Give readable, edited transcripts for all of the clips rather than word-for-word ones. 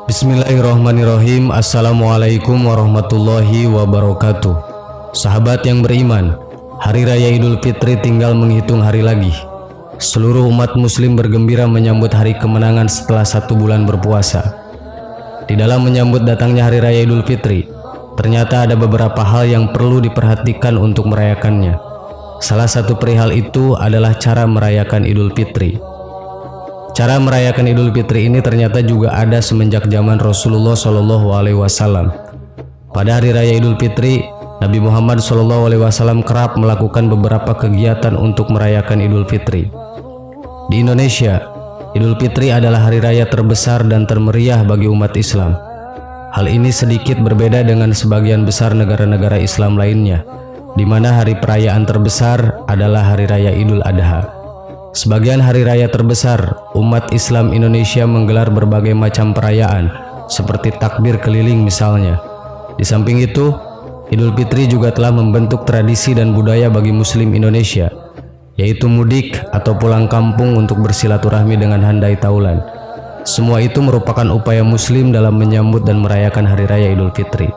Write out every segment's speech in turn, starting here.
Bismillahirrahmanirrahim. Assalamualaikum warahmatullahi wabarakatuh. Sahabat yang beriman, Hari Raya Idul Fitri tinggal menghitung hari lagi. Seluruh umat muslim bergembira menyambut hari kemenangan setelah 1 bulan berpuasa. Di dalam menyambut datangnya Hari Raya Idul Fitri, ternyata ada beberapa hal yang perlu diperhatikan untuk merayakannya. Salah satu perihal itu adalah cara merayakan Idul Fitri. Cara merayakan Idul Fitri ini ternyata juga ada semenjak zaman Rasulullah SAW. Pada Hari Raya Idul Fitri, Nabi Muhammad SAW kerap melakukan beberapa kegiatan untuk merayakan Idul Fitri. Di Indonesia, Idul Fitri adalah hari raya terbesar dan termeriah bagi umat Islam. Hal ini sedikit berbeda dengan sebagian besar negara-negara Islam lainnya, di mana hari perayaan terbesar adalah Hari Raya Idul Adha. Sebagian hari raya terbesar, umat Islam Indonesia menggelar berbagai macam perayaan, seperti takbir keliling misalnya. Di samping itu, Idul Fitri juga telah membentuk tradisi dan budaya bagi Muslim Indonesia, yaitu mudik atau pulang kampung untuk bersilaturahmi dengan handai taulan. Semua itu merupakan upaya Muslim dalam menyambut dan merayakan Hari Raya Idul Fitri.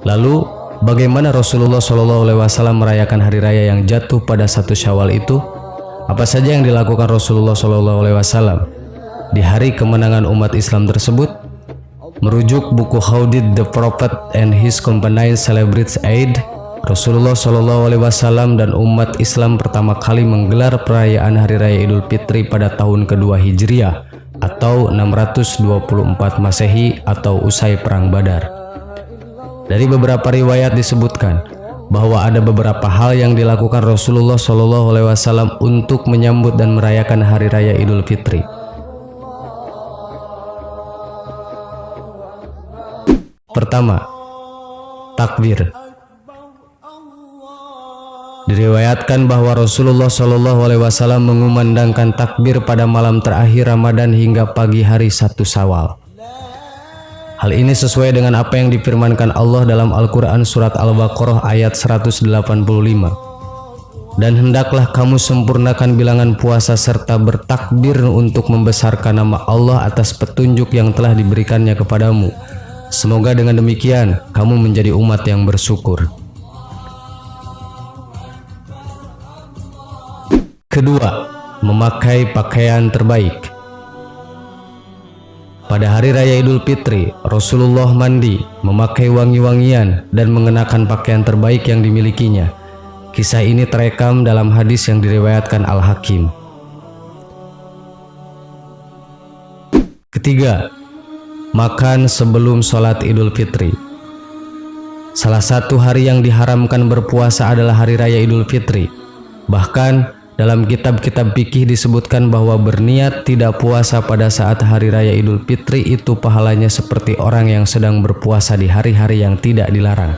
Lalu, bagaimana Rasulullah SAW merayakan Hari Raya yang jatuh pada 1 Syawal itu? Apa saja yang dilakukan Rasulullah SAW di hari kemenangan umat Islam tersebut? Merujuk buku How Did the Prophet and His Companions Celebrate Eid, Rasulullah SAW dan umat Islam pertama kali menggelar perayaan Hari Raya Idul Fitri pada tahun kedua Hijriah atau 624 Masehi atau usai Perang Badar. Dari beberapa riwayat disebutkan bahwa ada beberapa hal yang dilakukan Rasulullah SAW untuk menyambut dan merayakan Hari Raya Idul Fitri. Pertama, takbir. Diriwayatkan bahwa Rasulullah SAW mengumandangkan takbir pada malam terakhir Ramadan hingga pagi hari 1 Syawal. Hal ini sesuai dengan apa yang difirmankan Allah dalam Al-Quran Surat Al-Baqarah ayat 185. Dan hendaklah kamu sempurnakan bilangan puasa serta bertakbir untuk membesarkan nama Allah atas petunjuk yang telah diberikannya kepadamu. Semoga dengan demikian kamu menjadi umat yang bersyukur. Kedua, memakai pakaian terbaik. Pada Hari Raya Idul Fitri, Rasulullah mandi, memakai wangi-wangian, dan mengenakan pakaian terbaik yang dimilikinya. Kisah ini terekam dalam hadis yang diriwayatkan Al-Hakim. Ketiga, makan sebelum sholat Idul Fitri. Salah satu hari yang diharamkan berpuasa adalah Hari Raya Idul Fitri. Bahkan, dalam kitab-kitab fikih disebutkan bahwa berniat tidak puasa pada saat Hari Raya Idul Fitri itu pahalanya seperti orang yang sedang berpuasa di hari-hari yang tidak dilarang.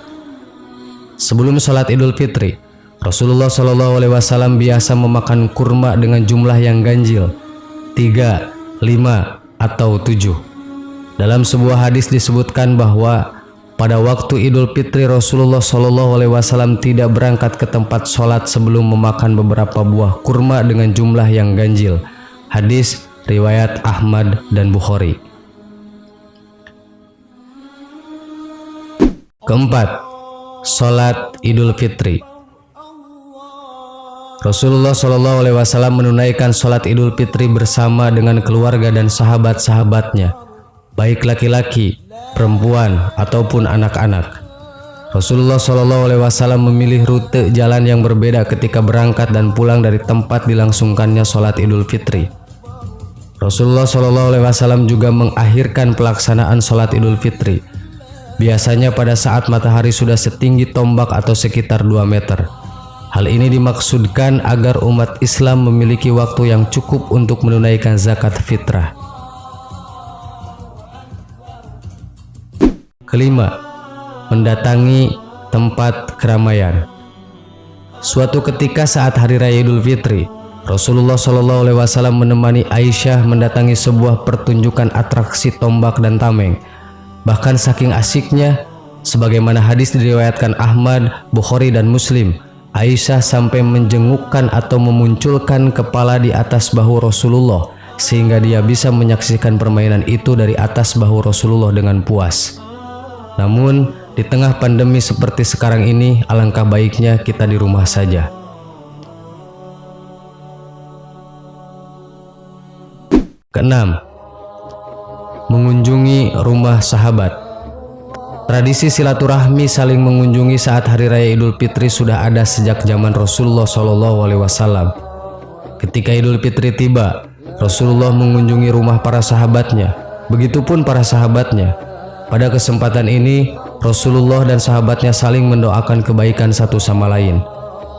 Sebelum sholat Idul Fitri, Rasulullah SAW biasa memakan kurma dengan jumlah yang ganjil, 3, 5, atau 7. Dalam sebuah hadis disebutkan bahwa pada waktu Idul Fitri Rasulullah SAW tidak berangkat ke tempat sholat sebelum memakan beberapa buah kurma dengan jumlah yang ganjil. Hadis riwayat Ahmad dan Bukhari. Keempat, sholat Idul Fitri. Rasulullah SAW menunaikan sholat Idul Fitri bersama dengan keluarga dan sahabat-sahabatnya, baik laki-laki, perempuan, ataupun anak-anak. Rasulullah SAW memilih rute jalan yang berbeda ketika berangkat dan pulang dari tempat dilangsungkannya sholat Idul Fitri. Rasulullah SAW juga mengakhirkan pelaksanaan sholat Idul Fitri, biasanya pada saat matahari sudah setinggi tombak atau sekitar 2 meter. Hal ini dimaksudkan agar umat Islam memiliki waktu yang cukup untuk menunaikan zakat fitrah. Kelima, mendatangi tempat keramaian. Suatu ketika saat Hari Raya Idul Fitri, Rasulullah SAW menemani Aisyah mendatangi sebuah pertunjukan atraksi tombak dan tameng. Bahkan saking asiknya, sebagaimana hadis diriwayatkan Ahmad, Bukhari, dan Muslim, Aisyah sampai menjengukkan atau memunculkan kepala di atas bahu Rasulullah sehingga dia bisa menyaksikan permainan itu dari atas bahu Rasulullah dengan puas. Namun, di tengah pandemi seperti sekarang ini, alangkah baiknya kita di rumah saja. Keenam, mengunjungi rumah sahabat. Tradisi silaturahmi saling mengunjungi saat Hari Raya Idul Fitri sudah ada sejak zaman Rasulullah SAW. Ketika Idul Fitri tiba, Rasulullah mengunjungi rumah para sahabatnya. Begitupun para sahabatnya. Pada kesempatan ini, Rasulullah dan sahabatnya saling mendoakan kebaikan satu sama lain.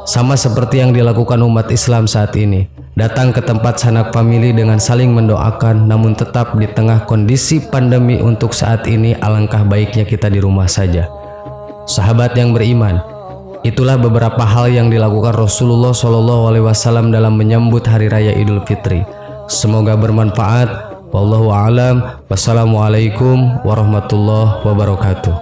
Sama seperti yang dilakukan umat Islam saat ini, datang ke tempat sanak famili dengan saling mendoakan, namun tetap di tengah kondisi pandemi untuk saat ini, alangkah baiknya kita di rumah saja. Sahabat yang beriman, itulah beberapa hal yang dilakukan Rasulullah SAW dalam menyambut Hari Raya Idul Fitri. Semoga bermanfaat. Wallahu a'lam. Wassalamualaikum warahmatullahi wabarakatuh.